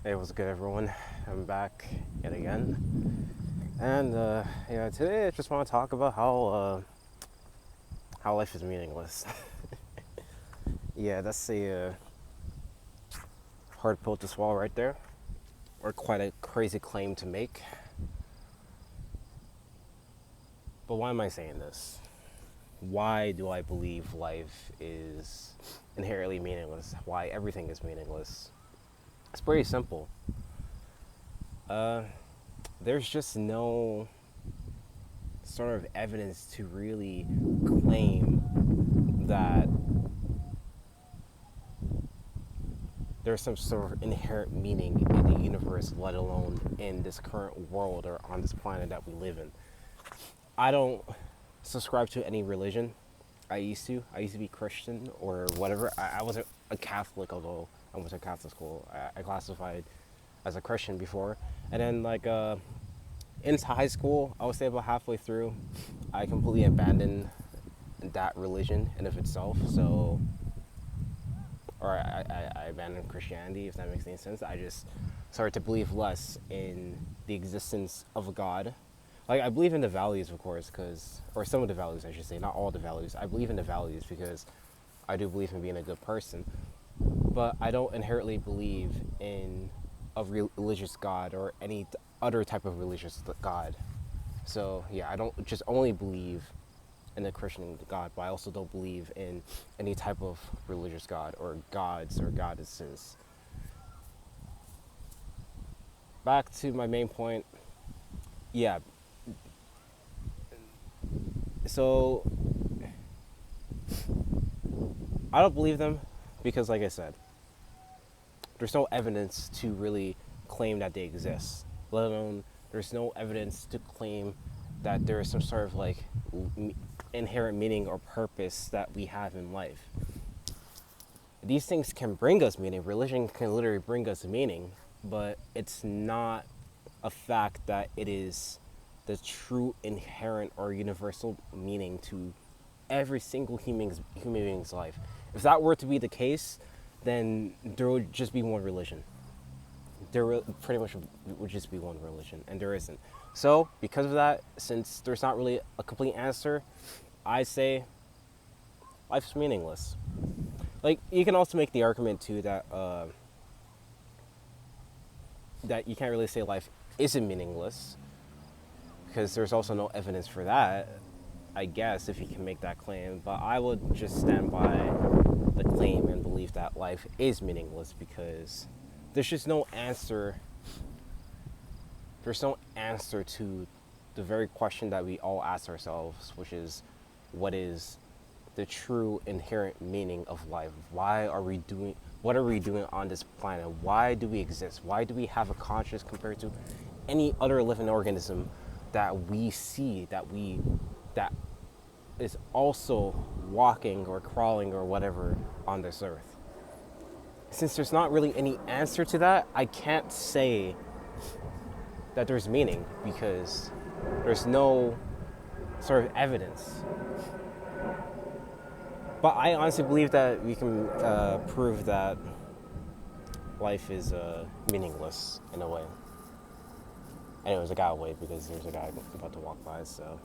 Hey, what's good, everyone? I'm back yet again, and today I just want to talk about how life is meaningless. Yeah, that's a hard pill to swallow right there, or quite a crazy claim to make. But why am I saying this? Why do I believe life is inherently meaningless? Why everything is meaningless? It's pretty simple. Uh, there's just no sort of evidence to really claim that there's some sort of inherent meaning in the universe, let alone in this current world or on this planet that we live in. I don't subscribe to any religion. I used to. I used to be Christian or whatever. I wasn't a Catholic, although I went to Catholic school. I classified as a Christian before. And then, into high school, I would say about halfway through, I completely abandoned that religion in of itself. So I abandoned Christianity, if that makes any sense. I just started to believe less in the existence of a God. Like, I believe in the values, of course, or some of the values, I should say, not all the values. I believe in the values because I do believe in being a good person. But I don't inherently believe in a religious God or any other type of religious God. So, yeah, I don't just only believe in a Christian God, but I also don't believe in any type of religious God or gods or goddesses. Back to my main point. Yeah, so I don't believe them because, like I said, there's no evidence to really claim that they exist, let alone there's no evidence to claim that there is some sort of inherent meaning or purpose that we have in life. These things can bring us meaning. Religion can literally bring us meaning, but it's not a fact that it is the true inherent or universal meaning to every single human being's life. If that were to be the case, then there would just be one religion. Pretty much would just be one religion, and there isn't. So, because of that, since there's not really a complete answer, I say life's meaningless. Like, you can also make the argument too that you can't really say life isn't meaningless because there's also no evidence for that. I guess if you can make that claim, but I would just stand by the claim and believe that life is meaningless because there's just no answer. There's no answer to the very question that we all ask ourselves, which is, what is the true inherent meaning of life? Why are we doing? What are we doing on this planet? Why do we exist? Why do we have a conscience compared to any other living organism that we see, that is also walking or crawling or whatever on this earth? Since there's not really any answer to that, I can't say that there's meaning because there's no sort of evidence. But I honestly believe that we can prove that life is meaningless in a way. Anyways, I gotta wait because there's a guy about to walk by, so.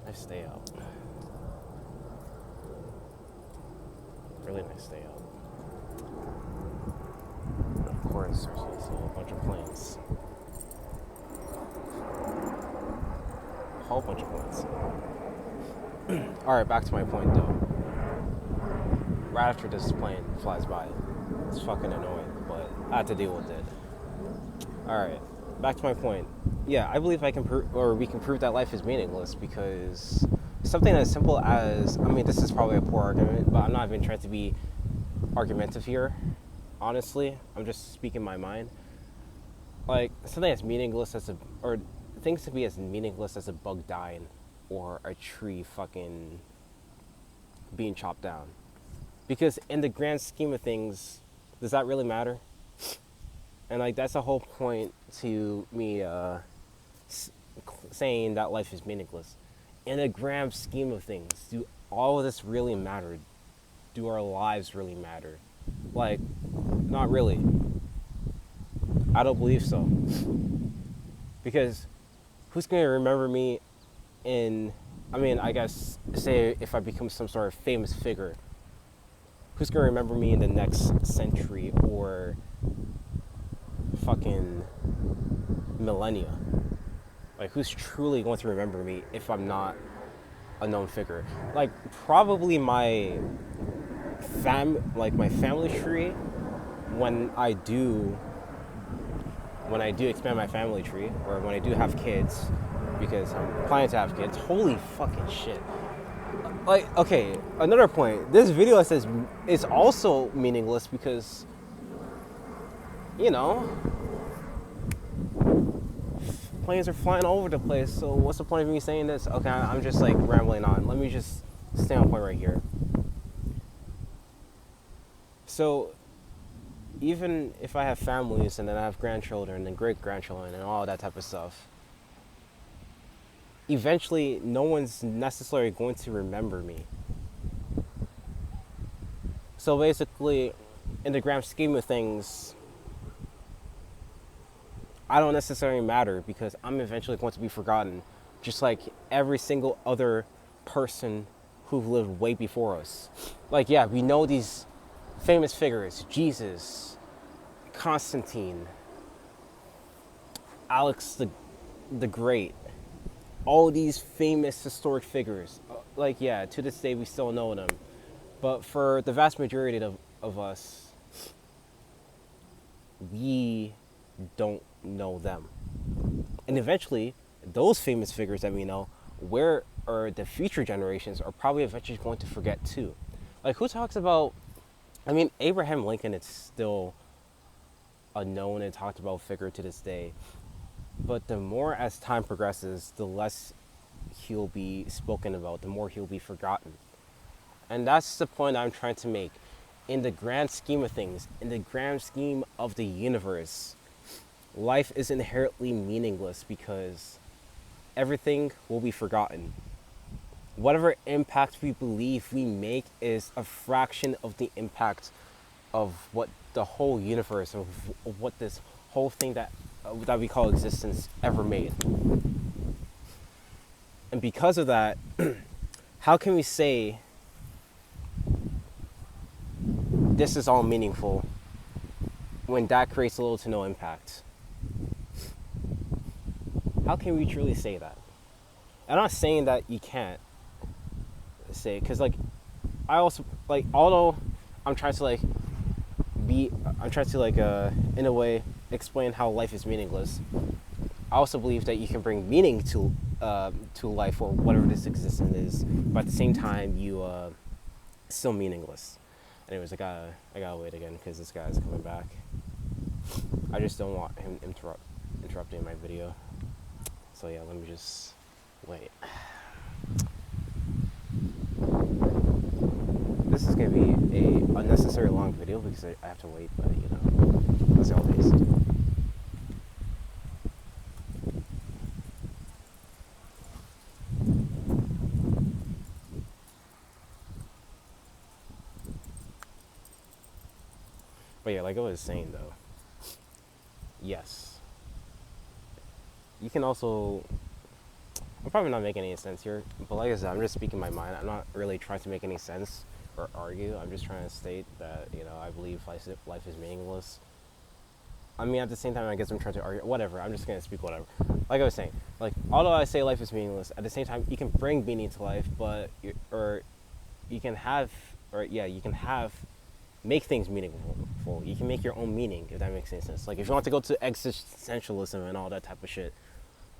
Nice day out. Really nice day out. Of course, there's also a bunch of planes. A whole bunch of planes. Alright, back to my point though. Right after this plane flies by, it's fucking annoying, but I have to deal with it. Alright, back to my point. Yeah, I believe we can prove that life is meaningless because something as simple as, I mean, this is probably a poor argument, but I'm not even trying to be argumentative here. Honestly, I'm just speaking my mind. Like, something as meaningless or things to be as meaningless as a bug dying or a tree fucking being chopped down. Because in the grand scheme of things, does that really matter? And like, that's the whole point to me saying that life is meaningless. in the grand scheme of things, do all of this really matter? Do our lives really matter? Like, not really. I don't believe so. Because who's going to remember me in, I mean, I guess, say if I become some sort of famous figure, who's going to remember me in the next century or fucking millennia? Like, who's truly going to remember me if I'm not a known figure? Like, probably my family tree, when I do expand my family tree, or when I do have kids, because I'm planning to have kids. Holy fucking shit. Like, okay, another point. This video says it's also meaningless because, you know, planes are flying all over the place. So what's the point of me saying this? Okay, I'm just like rambling on. Let me just stay on point right here. So even if I have families and then I have grandchildren and great-grandchildren and all that type of stuff, eventually no one's necessarily going to remember me. So basically, in the grand scheme of things, I don't necessarily matter because I'm eventually going to be forgotten, just like every single other person who lived way before us. Like, yeah, we know these famous figures: Jesus, Constantine, Alex the Great, all these famous historic figures. Like, yeah, to this day we still know them. But for the vast majority of us, we don't know them. And eventually, those famous figures that we know, or the future generations are probably eventually going to forget too. Like, who talks about, I mean, Abraham Lincoln is still a known and talked about figure to this day. But the more as time progresses, the less he'll be spoken about, the more he'll be forgotten. And that's the point I'm trying to make. In the grand scheme of things, in the grand scheme of the universe, life is inherently meaningless because everything will be forgotten. Whatever impact we believe we make is a fraction of the impact of what the whole universe, of what this whole thing that we call existence ever made. And because of that, how can we say this is all meaningful when that creates little to no impact? How can we truly say that? I'm not saying that you can't say it, because like I also, like, although I'm trying to in a way explain how life is meaningless, I also believe that you can bring meaning to life, or whatever this existence is, but at the same time you still meaningless. Anyways, I gotta wait again because this guy's coming back. I just don't want him interrupting my video. So yeah, let me just wait. This is gonna be a unnecessary long video because I have to wait, but you know, that's all it is. But yeah, like I was saying though, yes, you can also, I'm probably not making any sense here, but like I said, I'm just speaking my mind. I'm not really trying to make any sense or argue. I'm just trying to state that, you know, I believe life is meaningless. I mean, at the same time, I guess I'm trying to argue. Whatever, I'm just going to speak whatever. Like I was saying, like, although I say life is meaningless, at the same time, you can bring meaning to life, but, you can make things meaningful. You can make your own meaning, if that makes any sense. Like, if you want to go to existentialism and all that type of shit,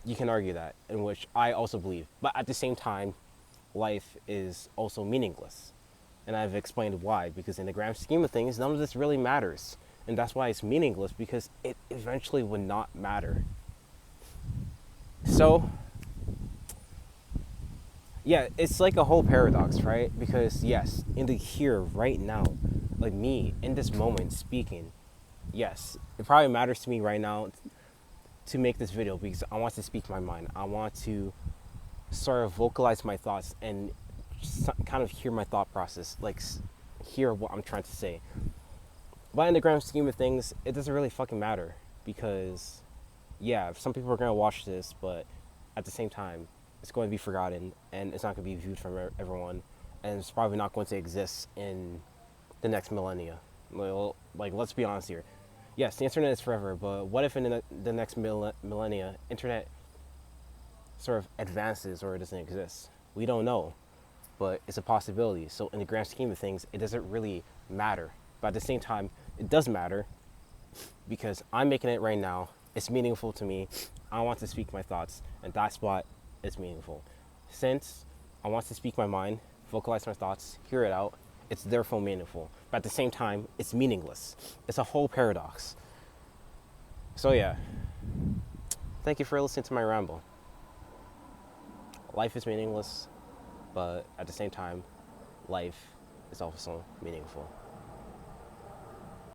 you can argue that, in which I also believe. But at the same time, life is also meaningless. And I've explained why, because in the grand scheme of things, none of this really matters. And that's why it's meaningless, because it eventually would not matter. So, yeah, it's like a whole paradox, right? Because yes, in the here, right now, like me, in this moment, speaking, yes, it probably matters to me right now to make this video because I want to speak my mind. I want to sort of vocalize my thoughts and kind of hear my thought process, like hear what I'm trying to say. But in the grand scheme of things, it doesn't really fucking matter because, yeah, some people are gonna watch this, but at the same time, it's going to be forgotten and it's not going to be viewed from everyone, and it's probably not going to exist in the next millennia. Well, like, let's be honest here. Yes, the internet is forever, but what if in the next millennia, internet sort of advances or it doesn't exist? We don't know, but it's a possibility. So in the grand scheme of things, it doesn't really matter. But at the same time, it does matter because I'm making it right now. It's meaningful to me. I want to speak my thoughts, and that's why it's meaningful. Since I want to speak my mind, vocalize my thoughts, hear it out, it's therefore meaningful. But at the same time, it's meaningless. It's a whole paradox. So yeah, thank you for listening to my ramble. Life is meaningless, but at the same time, life is also meaningful.